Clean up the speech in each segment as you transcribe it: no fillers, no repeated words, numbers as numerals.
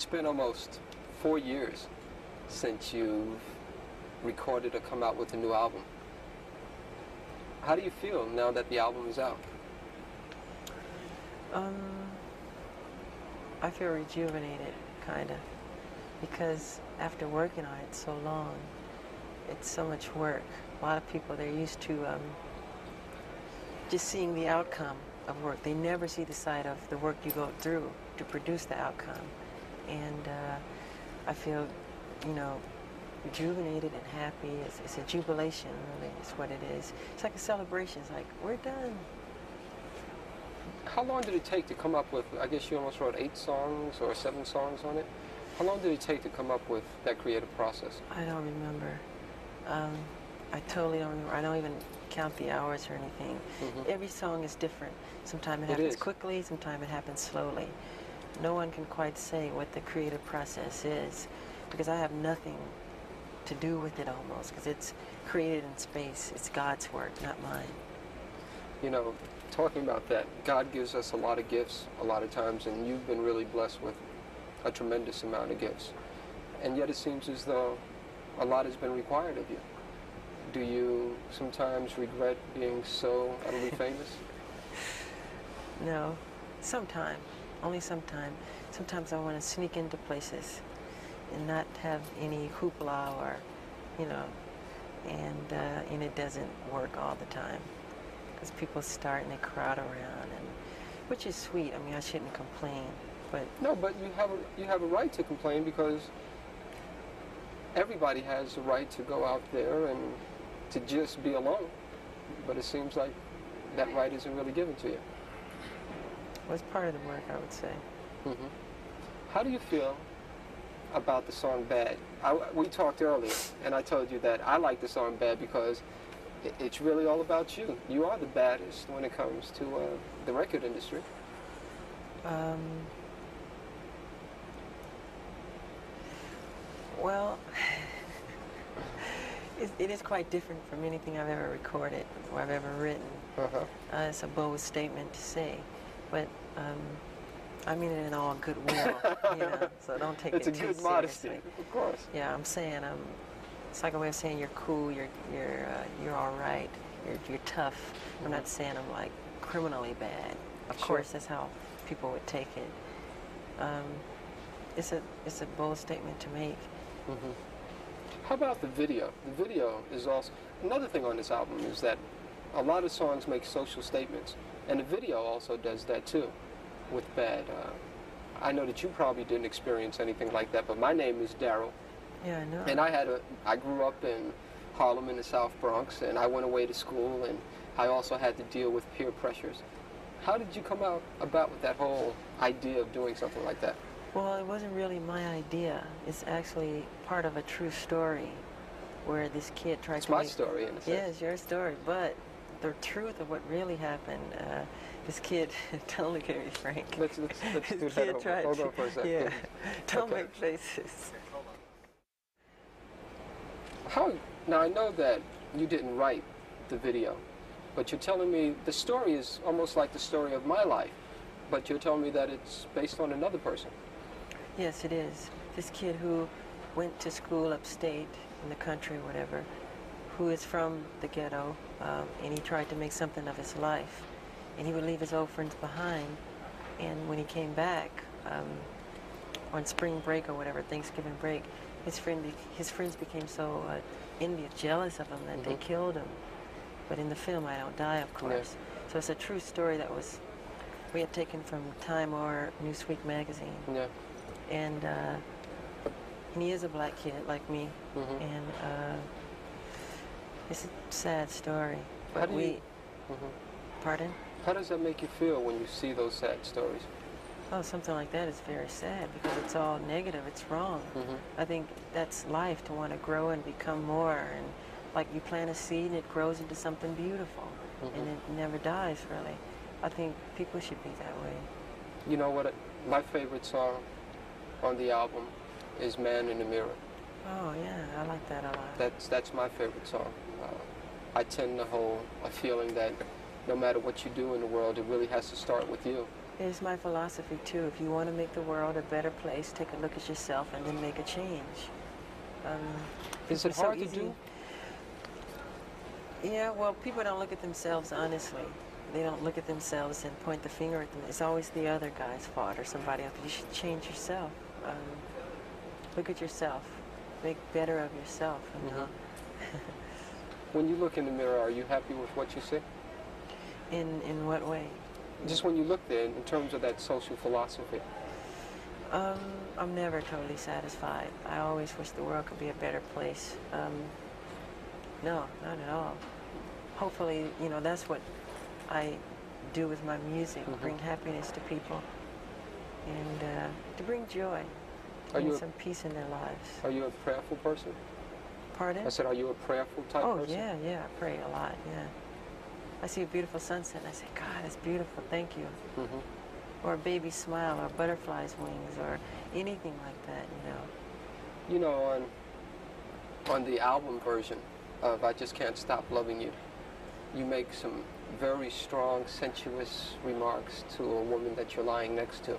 It's been almost 4 years since you've recorded or come out with a new album. How do you feel now that the album is out? I feel rejuvenated, kind of, because after working on it so long, it's so much work. A lot of people, they're used to just seeing the outcome of work. They never see the side of the work you go through to produce the outcome. And I feel, you know, rejuvenated and happy. It's a jubilation, really, is what it is. It's like a celebration. It's like, we're done. How long did it take to come up with, I guess you almost wrote 8 songs or 7 songs on it? How long did it take to come up with that creative process? I don't remember. I totally don't remember. I don't even count the hours or anything. Every song is different. Sometimes it happens quickly, sometimes it happens slowly. No one can quite say what the creative process is, because I have nothing to do with it almost, because it's created in space. It's God's work, not mine. You know, talking about that, God gives us a lot of gifts a lot of times, and you've been really blessed with a tremendous amount of gifts. And yet it seems as though a lot has been required of you. Do you sometimes regret being so utterly famous? No, sometimes, only sometimes. Sometimes I want to sneak into places and not have any hoopla or, you know, and it doesn't work all the time, because people start and they crowd around, and which is sweet. I mean, I shouldn't complain, but no, but you have a right to complain, because everybody has the right to go out there and to just be alone. But it seems like that right isn't really given to you. Well, it's part of the work, I would say. How do you feel about the song Bad? We talked earlier, and I told you that I like the song Bad because it's really all about you. You are the baddest when it comes to the record industry. Well, it is quite different from anything I've ever recorded or I've ever written. It's a bold statement to say, but I mean it in all goodwill, you know, so don't take it too seriously. It's a good modesty, of course. Yeah, I'm saying, it's like a way of saying you're cool, you're all right, you're tough. I'm not saying I'm like criminally bad. Of course, that's how people would take it. It's a bold statement to make. How about the video? The video is also another thing on this album, is that a lot of songs make social statements, and the video also does that too. With Bad, I know that you probably didn't experience anything like that, but my name is Daryl. Yeah, I know. And I grew up in Harlem in the South Bronx, and I went away to school, and I also had to deal with peer pressures. How did you come about with that whole idea of doing something like that? Well, it wasn't really my idea. It's actually part of a true story where this kid tried to... It's my story, in a sense. Yeah, it's your story, but the truth of what really happened, this kid, don't look at me, Frank. Let's do that. Hold on for a second. Yeah, don't make faces. Now, I know that you didn't write the video, but you're telling me the story is almost like the story of my life, but you're telling me that it's based on another person. Yes, it is. This kid who went to school upstate in the country, whatever, who is from the ghetto, and he tried to make something of his life. And he would leave his old friends behind, and when he came back on spring break or whatever, Thanksgiving break, his friends became so envious, jealous of him that they killed him. But in the film, I don't die, of course. So it's a true story that we had taken from Time or Newsweek magazine. Yeah. And he is a black kid like me, and it's a sad story. But Pardon? How does that make you feel when you see those sad stories? Oh, something like that is very sad, because it's all negative. It's wrong. I think that's life, to want to grow and become more. And like you plant a seed and it grows into something beautiful, and it never dies, really. I think people should be that way. You know what? My favorite song on the album is Man in the Mirror. Oh, yeah, I like that a lot. That's my favorite song. I tend to hold a feeling that no matter what you do in the world, it really has to start with you. It's my philosophy too. If you want to make the world a better place, take a look at yourself and then make a change. Um, Is it it's so hard to easy. do? Yeah, well, people don't look at themselves honestly. They don't look at themselves and point the finger at them. It's always the other guy's fault or somebody else. You should change yourself. Look at yourself. Make better of yourself. You know? When you look in the mirror, are you happy with what you see? In what way? Just when you look there, in terms of that social philosophy. I'm never totally satisfied. I always wish the world could be a better place. No, not at all. Hopefully, you know, that's what I do with my music, bring happiness to people and to bring joy, to bring some peace in their lives. Are you a prayerful person? Pardon? I said, are you a prayerful type person? Oh, yeah, I pray a lot, yeah. I see a beautiful sunset and I say, God, it's beautiful, thank you. Or a baby smile, or a butterfly's wings, or anything like that, you know. You know, on the album version of I Just Can't Stop Loving You, you make some very strong, sensuous remarks to a woman that you're lying next to.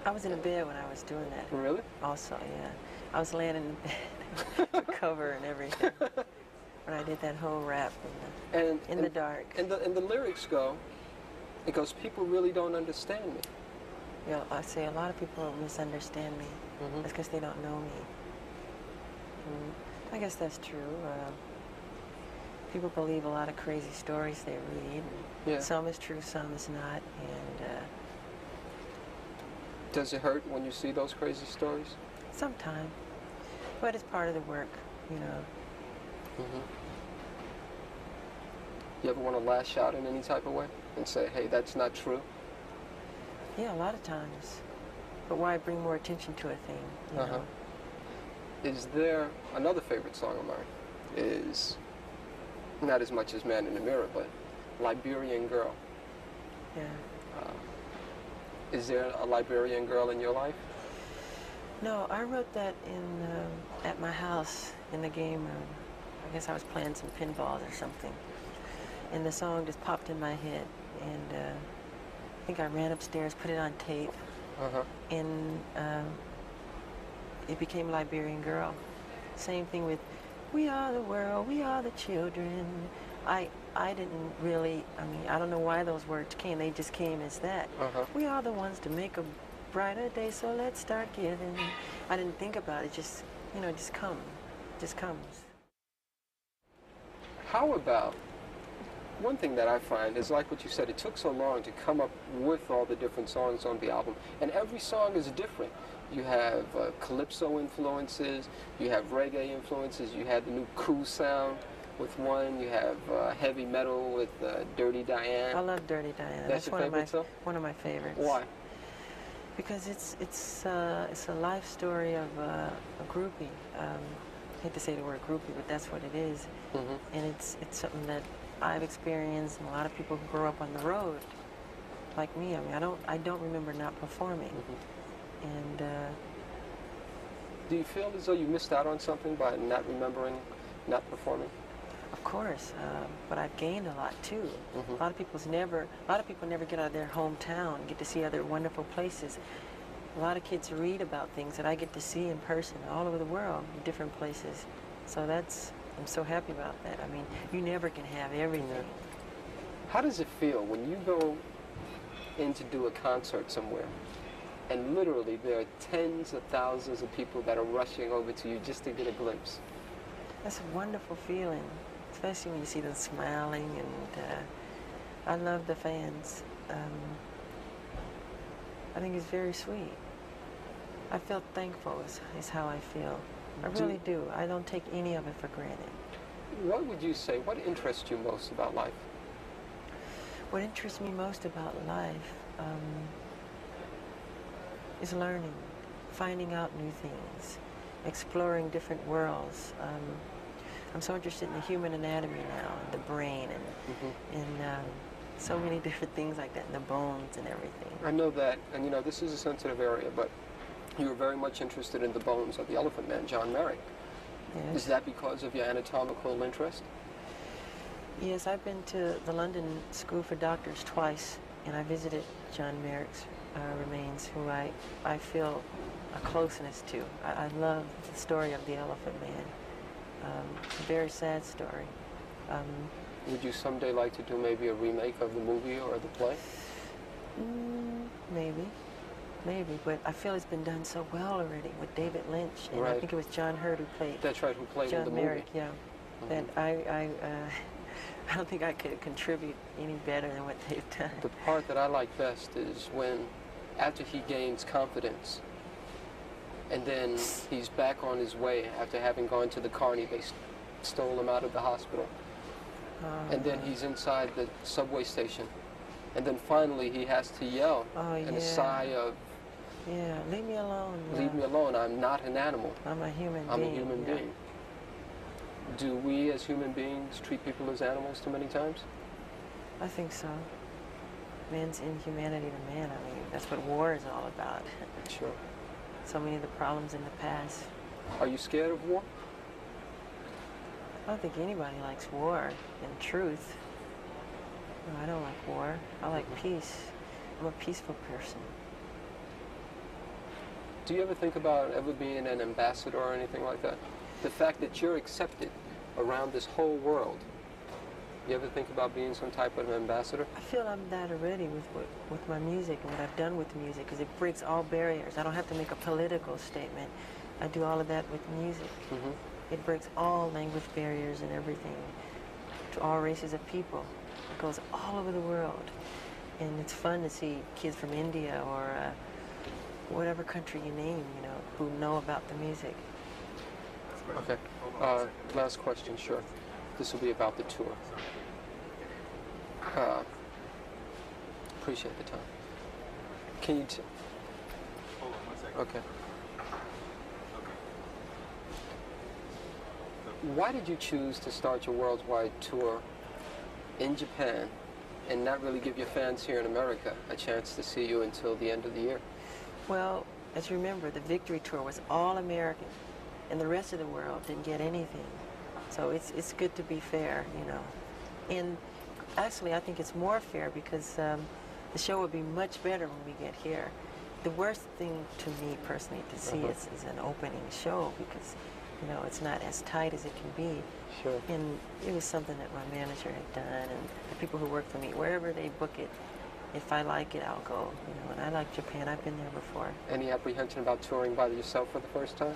I was in the bed when I was doing that. Really? Also, yeah. I was laying in the bed, the cover and everything, when I did that whole rap in the dark. And the lyrics go, it goes, people really don't understand me. Yeah, I say a lot of people misunderstand me. That's because they don't know me. I guess that's true. People believe a lot of crazy stories they read. Yeah. Some is true, some is not. And does it hurt when you see those crazy stories? Sometimes. But it's part of the work, you know. You ever want to lash out in any type of way and say, hey, that's not true? Yeah, a lot of times. But why bring more attention to a thing, you know? Is there another favorite song of mine? Is not as much as Man in the Mirror, but Liberian Girl. Yeah. Is there a Liberian girl in your life? No, I wrote that at my house in the game room. I guess I was playing some pinballs or something. And the song just popped in my head. And I think I ran upstairs, put it on tape. And it became Liberian Girl. Same thing with We Are the World, We Are the Children. I didn't really, I mean, I don't know why those words came. They just came as that. We are the ones to make a brighter day, so let's start giving. I didn't think about it, just, you know, just comes. How about, one thing that I find is like what you said, it took so long to come up with all the different songs on the album, and every song is different. You have calypso influences, you have reggae influences, you had the new cool sound with one, you have heavy metal with Dirty Diane. I love Dirty Diane. That's your favorite song? One of my favorites. Why? Because it's a life story of a groupie. I hate to say the word groupie, but that's what it is. And it's something that I've experienced, and a lot of people who grow up on the road, like me. I mean, I don't remember not performing. And do you feel as though you missed out on something by not remembering, not performing? Of course, but I've gained a lot too. A lot of people never get out of their hometown and get to see other wonderful places. A lot of kids read about things that I get to see in person all over the world, different places. So I'm so happy about that. I mean, you never can have everything. How does it feel when you go in to do a concert somewhere and literally there are tens of thousands of people that are rushing over to you just to get a glimpse? That's a wonderful feeling, especially when you see them smiling, and I love the fans. I think it's very sweet. I feel thankful is how I feel. I really do. I don't take any of it for granted. What would you say, what interests you most about life? What interests me most about life is learning, finding out new things, exploring different worlds. I'm so interested in the human anatomy now, and the brain, and so many different things like that, and the bones and everything. I know that, and you know, this is a sensitive area, but you were very much interested in the bones of the Elephant Man, John Merrick. Yes. Is that because of your anatomical interest? Yes, I've been to the London School for Doctors twice, and I visited John Merrick's remains, who I feel a closeness to. I love the story of the Elephant Man. It's a very sad story. Would you someday like to do maybe a remake of the movie or the play? Maybe, but I feel it's been done so well already with David Lynch, and Right. I think it was John Hurt who played. That's right, who played in the John movie. Merrick, yeah. That I don't think I could contribute any better than what they've done. The part that I like best is when, after he gains confidence, and then he's back on his way after having gone to the carny, they stole him out of the hospital. And then he's inside the subway station. And then finally he has to yell in a sigh of, yeah, leave me alone. leave me alone, I'm not an animal. I'm a human I'm being. a human being. Do we as human beings treat people as animals too many times? I think so. Man's inhumanity to man, I mean, that's what war is all about. Sure. So many of the problems in the past. Are you scared of war? I don't think anybody likes war, in truth. No, I don't like war. I like peace. I'm a peaceful person. Do you ever think about ever being an ambassador or anything like that? The fact that you're accepted around this whole world. You ever think about being some type of ambassador? I feel I'm that already with my music and what I've done with music, because it breaks all barriers. I don't have to make a political statement. I do all of that with music. It breaks all language barriers and everything to all races of people. It goes all over the world. And it's fun to see kids from India or whatever country you name, you know, who know about the music. Okay. Last question, sure. This will be about the tour. Appreciate the time. Can you Hold on 1 second. okay. Why did you choose to start your worldwide tour in Japan and not really give your fans here in America a chance to see you until the end of the year? Well, as you remember, the Victory Tour was all American, and the rest of the world didn't get anything. So it's good to be fair, you know. And actually, I think it's more fair because the show would be much better when we get here. The worst thing to me personally to see is an opening show because, you know, it's not as tight as it can be. Sure. And it was something that my manager had done, and the people who work for me, wherever they book it, if I like it, I'll go. You know, and I like Japan. I've been there before. Any apprehension about touring by yourself for the first time?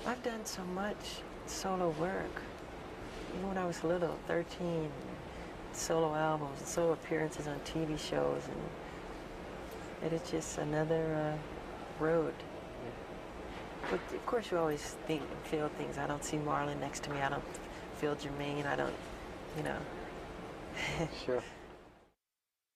I've done so much solo work. Even when I was little, 13, solo albums, and solo appearances on TV shows, and it is just another road. But of course you always think and feel things. I don't see Marlon next to me. I don't feel Jermaine. I don't, you know. Sure.